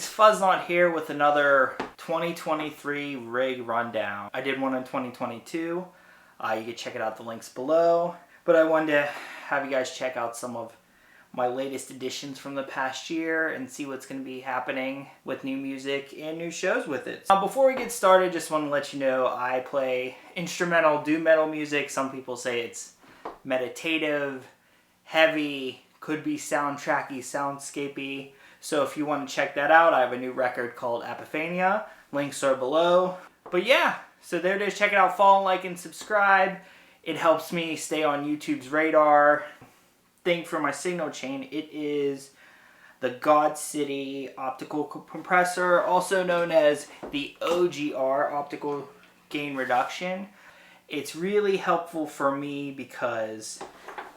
It's Fuzznaut here with another 2023 rig rundown. I did one in 2022. You can check it out, the links below. But I wanted to have you guys check out some of my latest additions from the past year and see what's going to be happening with new music and new shows with it. Before we get started, just want to let you know I play instrumental doom metal music. Some people say it's meditative, heavy, could be soundtracky, soundscapey. So if you want to check that out, I have a new record called Epiphania. Links are below. But yeah, so there it is. Check it out. Follow, like, and subscribe. It helps me stay on YouTube's radar. Thing for my signal chain, it is the God City optical compressor, also known as the OGR, optical gain reduction. It's really helpful for me because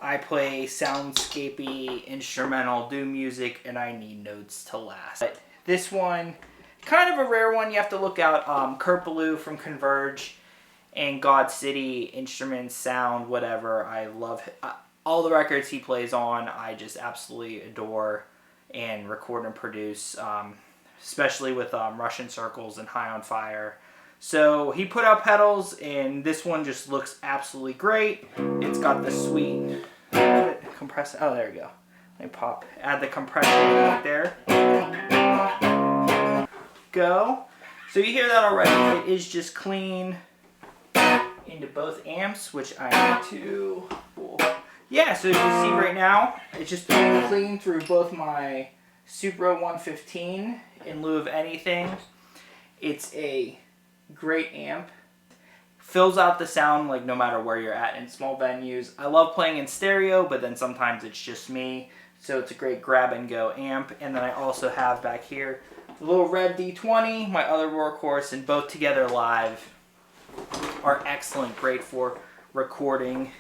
I play soundscapey, instrumental, doom music, and I need notes to last. But this one, kind of a rare one. You have to look out Kurt Ballou from Converge and God City Instruments sound, whatever. I love all the records he plays on. I just absolutely adore and record and produce, especially with Russian Circles and High on Fire. So he put out pedals, and this one just looks absolutely great. It's got the sweet compressor. Oh, there we go. Let me add the compression right there. Go. So you hear that already. It is just clean into both amps, which I need to. Yeah, so as you see right now, it's just clean through both my Supro 115 in lieu of anything. It's a great amp. Fills out the sound like no matter where you're at in small venues. I love playing in stereo, but then sometimes it's just me. So it's a great grab and go amp. And then I also have back here the little Revv D20, my other workhorse, and both together live are excellent, great for recording.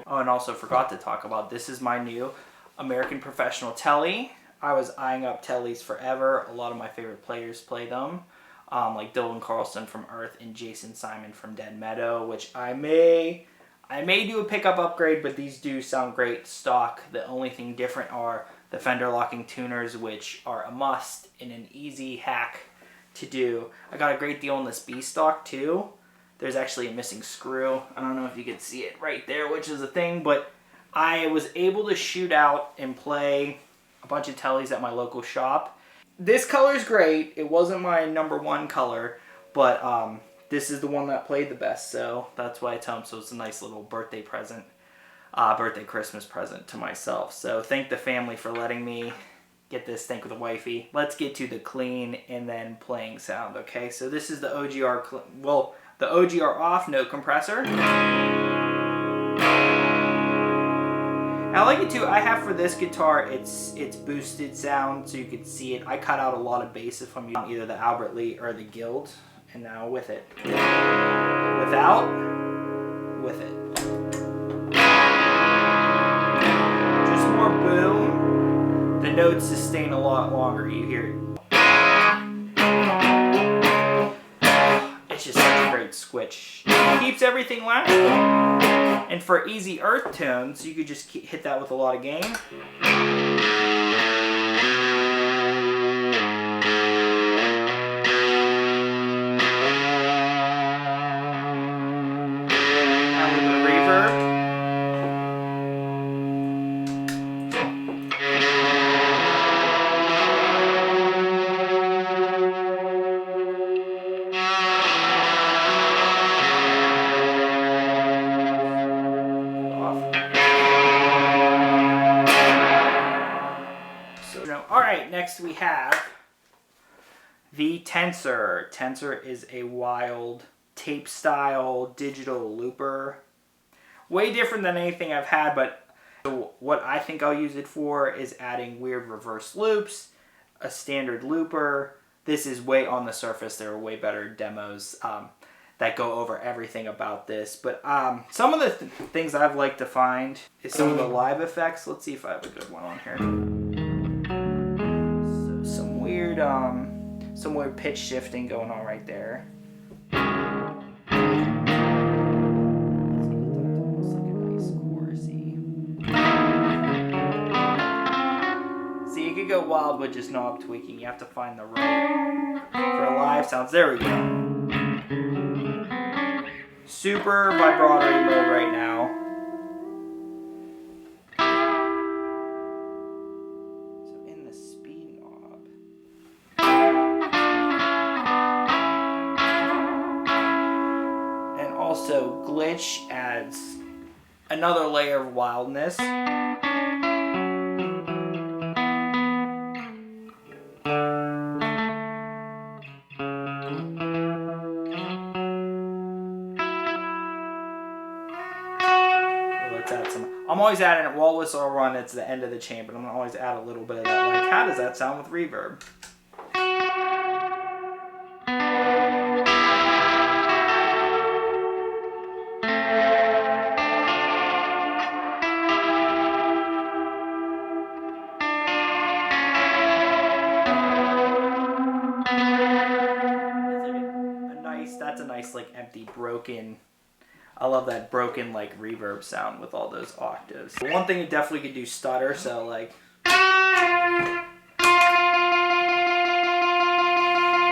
Oh, and also forgot to talk about, this is my new American Professional Telly. I was eyeing up Tellys forever. A lot of my favorite players play them. Like Dylan Carlson from Earth and Jason Simon from Dead Meadow, which I may do a pickup upgrade, but these do sound great stock. The only thing different are the Fender locking tuners, which are a must and an easy hack to do. I got a great deal on this B stock too. There's actually a missing screw. I don't know if you can see it right there, which is a thing, but I was able to shoot out and play a bunch of Tellys at my local shop. This color is great. It wasn't my #1 color, but this is the one that played the best, so that's why I tell them. So it's a nice little birthday present, Christmas present to myself. So thank the family for letting me get this. Thank the wifey. Let's get to the clean and then playing sound, okay? So this is the OGR, the OGR off, no compressor. I like it too. I have for this guitar, it's boosted sound, so you can see it. I cut out a lot of bass if I'm using either the Albert Lee or the Guild. And now with it. Without, with it. Just more boom. The notes sustain a lot longer. You hear it. It's just such a great switch. It keeps everything lasting. And for easy earth tones, you could just hit that with a lot of gain. Add a little bit of reverb. Alright, next we have the Tensor. Tensor is a wild tape style digital looper. Way different than anything I've had, but what I think I'll use it for is adding weird reverse loops, a standard looper. This is way on the surface. There are way better demos that go over everything about this. But some of the things I've liked to find is some of the live effects. Let's see if I have a good one on here. Some weird pitch shifting going on right there. Almost like a nice chorusy. can go wild with just knob tweaking. You have to find the right for live sounds. There we go. Super vibratory mode right now. So in the speed knob. And also glitch adds another layer of wildness. I'm always adding it. Walrus will run at the end of the chamber. I'm going to always add a little bit of that. Like, how does that sound with reverb? That's a nice, like, empty, broken. I love that broken, like, reverb sound with all those octaves. But one thing you definitely could do stutter, so, like... And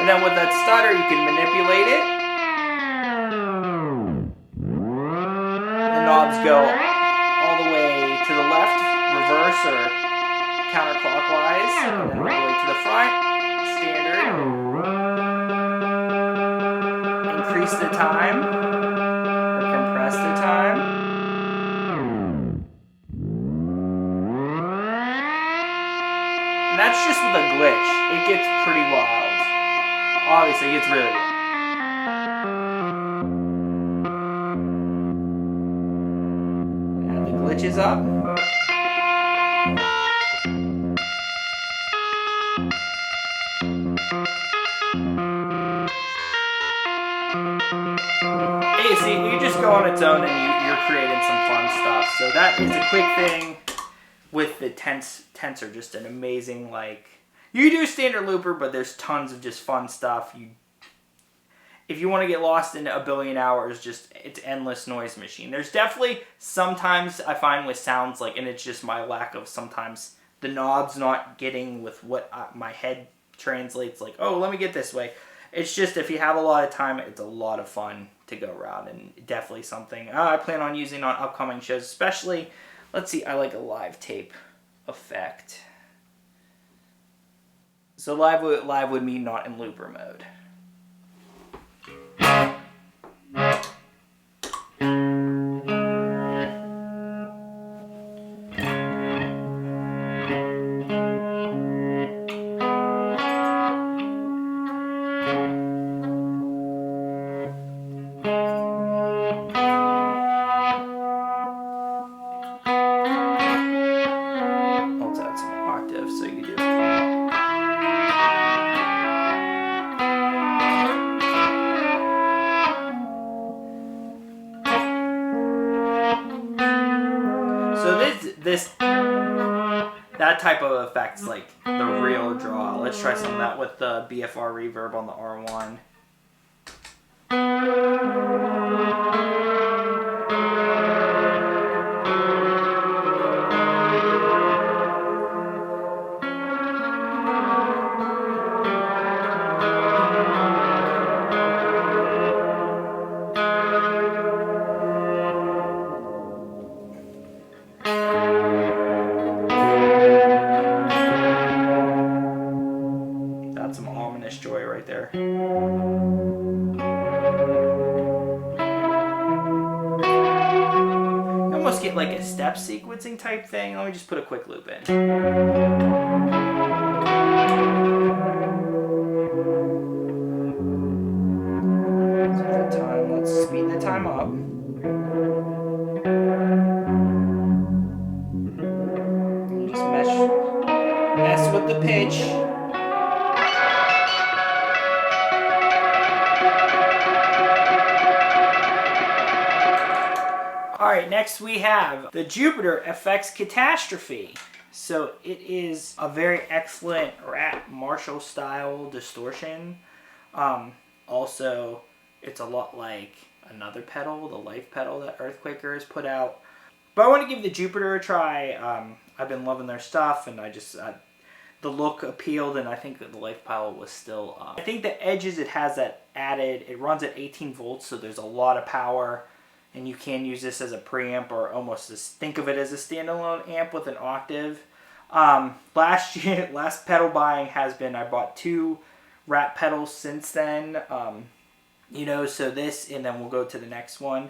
then with that stutter, you can manipulate it. The knobs go all the way to the left, reverse, or counterclockwise. And then all the way to the front, standard. Increase the time. Compress the time. And that's just with a glitch. It gets pretty wild. Obviously, it gets really wild. Add the glitches up. See, you just go on its own and you're creating some fun stuff. So that is a quick thing with the Tensor. Just an amazing, like... You do a standard looper, but there's tons of just fun stuff. If you want to get lost in a billion hours, just it's endless noise machine. There's definitely sometimes I find with sounds, like, and it's just my lack of sometimes the knobs not getting with what my head translates, like, oh, let me get this way. It's just if you have a lot of time, it's a lot of fun to go around, and definitely something I plan on using on upcoming shows, especially, let's see, I like a live tape effect. So live would mean not in looper mode. That type of effect's like the real draw. Let's try some of that with the BFR reverb on the R1. There. You almost get like a step sequencing type thing. Let me just put a quick loop in. Let's speed the time up. Just mess with the pitch. Alright, next we have the Jupiter FX Catastrophe. So it is a very excellent Rat Marshall style distortion. Also, it's a lot like another pedal, the Life pedal that Earthquaker has put out. But I want to give the Jupiter a try. I've been loving their stuff, and the look appealed, and I think that the life pilot was still up. I think the edges, it has that added, it runs at 18 volts, so there's a lot of power, and you can use this as a preamp or almost think of it as a standalone amp with an octave. Last pedal buying has been, I bought 2 Rat pedals since then, you know, so this, and then we'll go to the next one.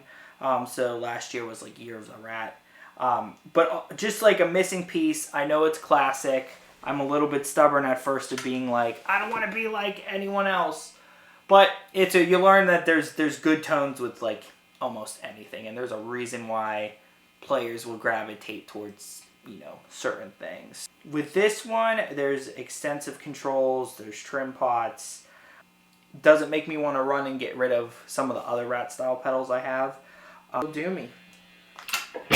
So last year was like Year of the Rat. But just like a missing piece, I know it's classic. I'm a little bit stubborn at first of being like, I don't want to be like anyone else. But you learn that there's good tones with like almost anything, and there's a reason why players will gravitate towards, you know, certain things. With this one, there's extensive controls, there's trim pots. Doesn't make me want to run and get rid of some of the other Rat style pedals I have. Do me. So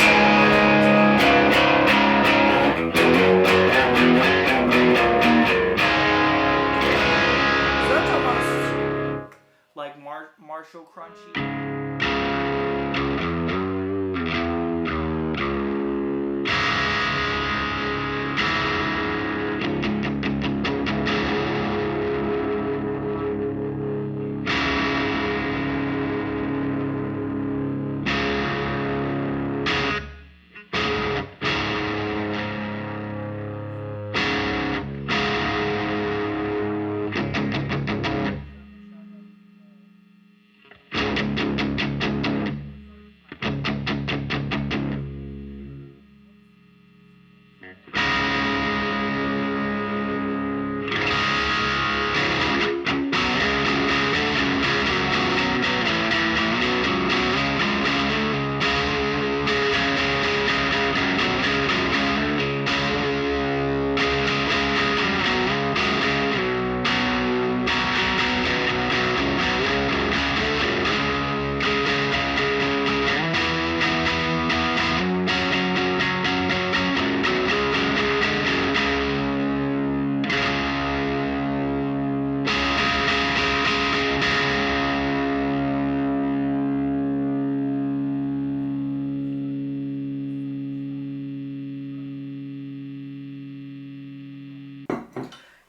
that's almost like Marshall Crunchy.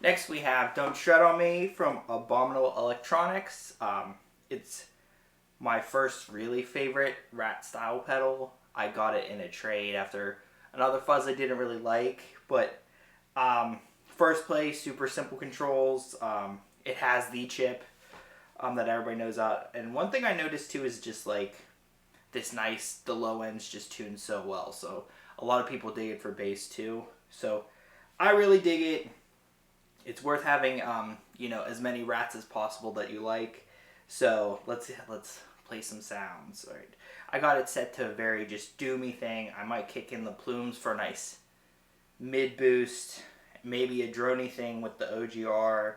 Next we have Don't Shred On Me from Abominable Electronics. It's my first really favorite Rat style pedal. I got it in a trade after another fuzz I didn't really like, but first play, super simple controls. It has the chip that everybody knows out. And one thing I noticed too is just like this nice, the low ends just tune so well. So a lot of people dig it for bass too. So I really dig it. It's worth having, you know, as many Rats as possible that you like. So let's play some sounds. All right. I got it set to a very just doomy thing. I might kick in the Plumes for a nice mid boost, maybe a droney thing with the OGR,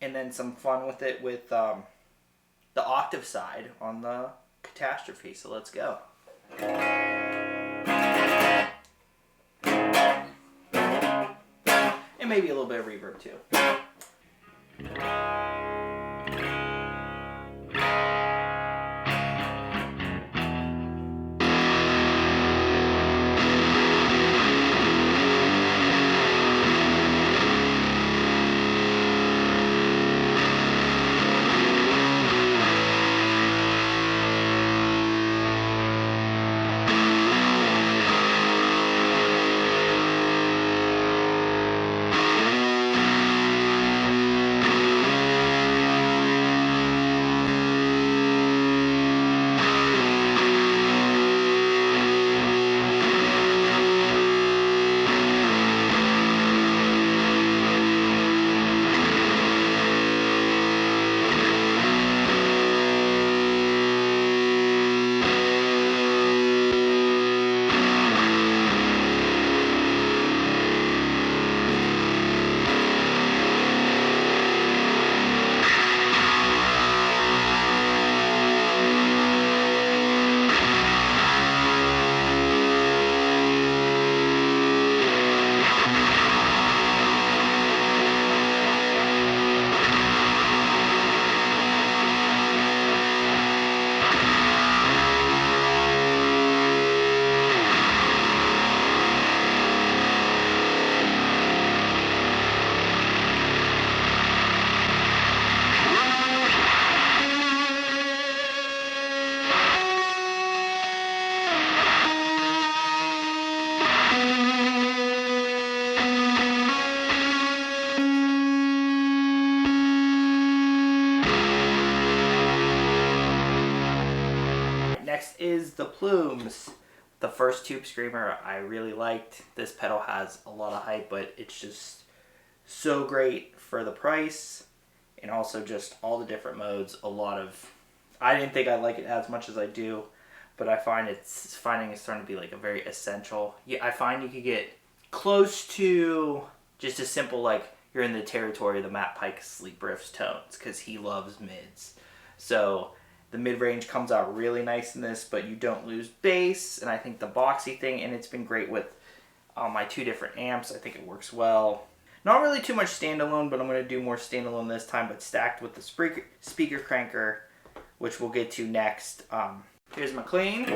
and then some fun with it with the octave side on the Catastrophe. So let's go. And maybe a little bit of reverb too. next is the Plumes. The first tube screamer I really liked. This pedal has a lot of hype, but it's just so great for the price, and also just all the different modes. I didn't think I'd like it as much as I do, but I find it's starting to be like a very essential. Yeah, I find you could get close to just a simple, like, you're in the territory of the Matt Pike sleep riffs tones, because he loves mids. So the mid-range comes out really nice in this, but you don't lose bass, and I think the boxy thing, and it's been great with my 2 different amps. I think it works well. Not really too much standalone, but I'm going to do more standalone this time, but stacked with the speaker cranker, which we'll get to next. Here's my clean.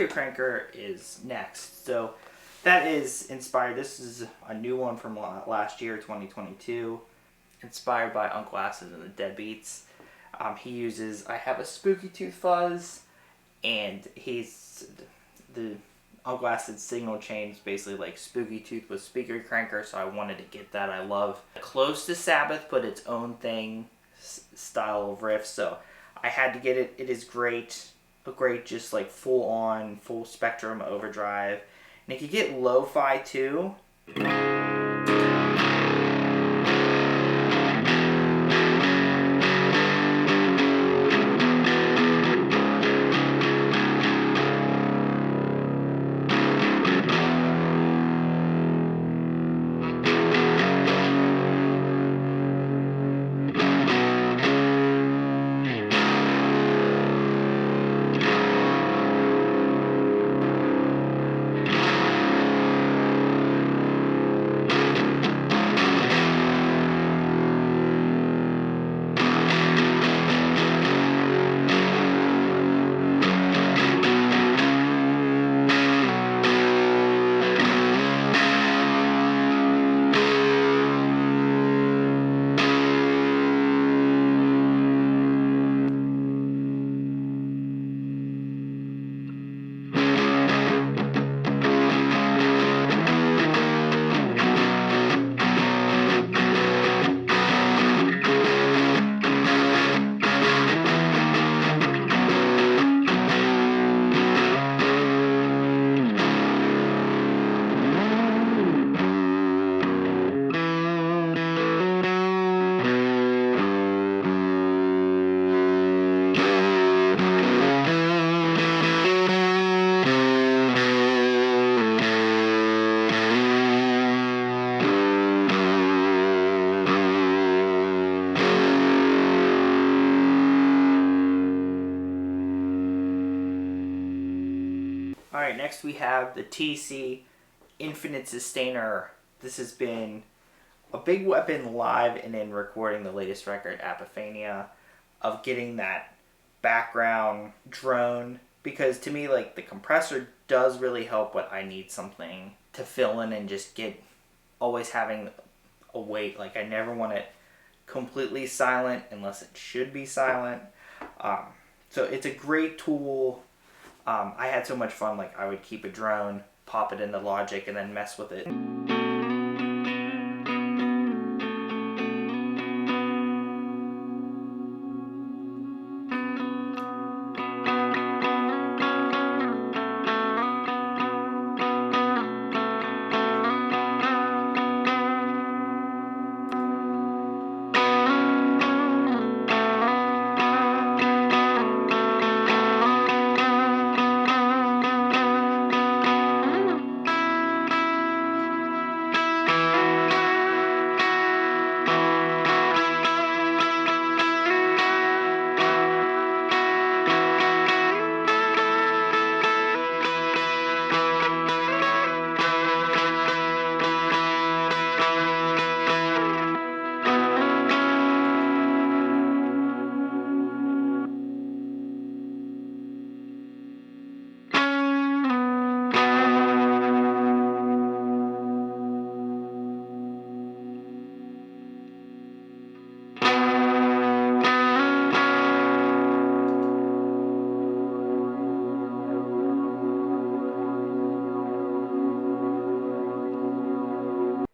Cranker is next. So that is inspired. This is a new one from last year, 2022. Inspired by Uncle Acid and the Deadbeats. He uses, I have a Spooky Tooth fuzz, and the Uncle Acid signal chain is basically like Spooky Tooth with speaker cranker, so I wanted to get that. I love close to Sabbath, but its own thing style of riff, so I had to get it. It is great. A great, just like full spectrum overdrive. And it could get lo-fi too. Alright, next we have the TC Infinite Sustainer. This has been a big weapon live and in recording the latest record, Apophenia, of getting that background drone. Because to me, like, the compressor does really help when I need something to fill in and just get, always having a weight. Like, I never want it completely silent unless it should be silent. So it's a great tool. I had so much fun, like I would keep a drone, pop it into Logic, and then mess with it.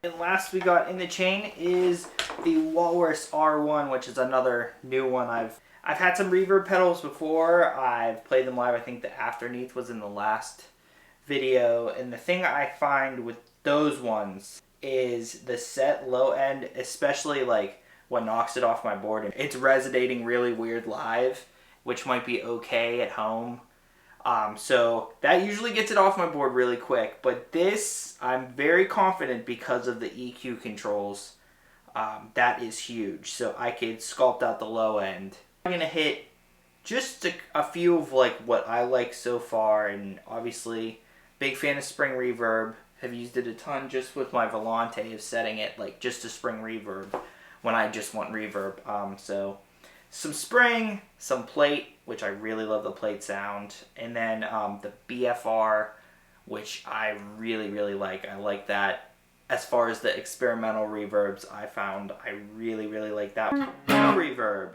And last we got in the chain is the Walrus R1, which is another new one. I've had some reverb pedals before. I've played them live. I think the Afterneath was in the last video. And the thing I find with those ones is the set low end, especially like what knocks it off my board. It's resonating really weird live, which might be okay at home. So that usually gets it off my board really quick, but this I'm very confident because of the EQ controls. That is huge, so I could sculpt out the low end. I'm gonna hit just a few of like what I like so far, and obviously big fan of spring reverb. Have used it a ton just with my Volante of setting it like just to spring reverb when I just want reverb. So some spring, some plate, which I really love the plate sound, and then the BFR, which I really, really like. I like that. As far as the experimental reverbs I found, I really, really like that. No reverb.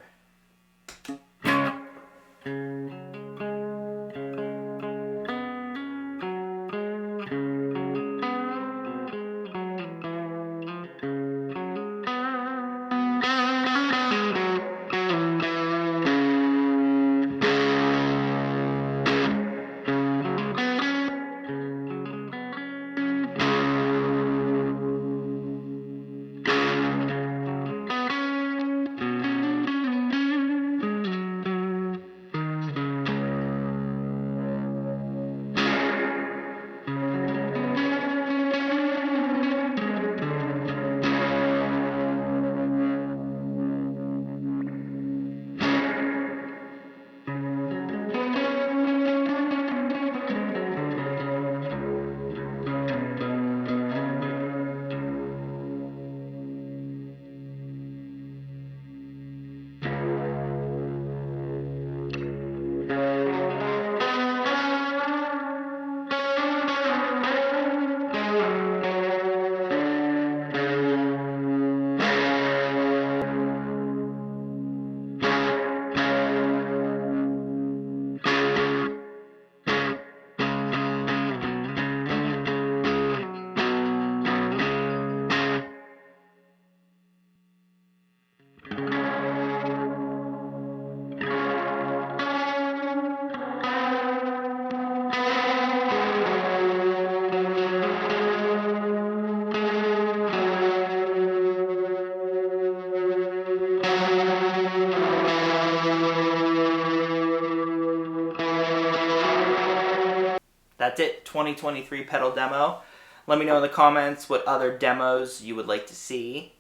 That's it, 2023 pedal demo. Let me know in the comments what other demos you would like to see.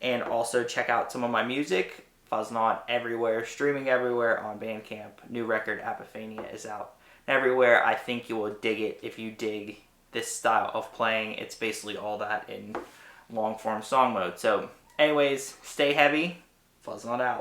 And also check out some of my music. Fuzznaut everywhere, streaming everywhere on Bandcamp. New record, Apophenia, is out. everywhere. I think you will dig it if you dig this style of playing. It's basically all that in long form song mode. So anyways, stay heavy. Fuzznaut out.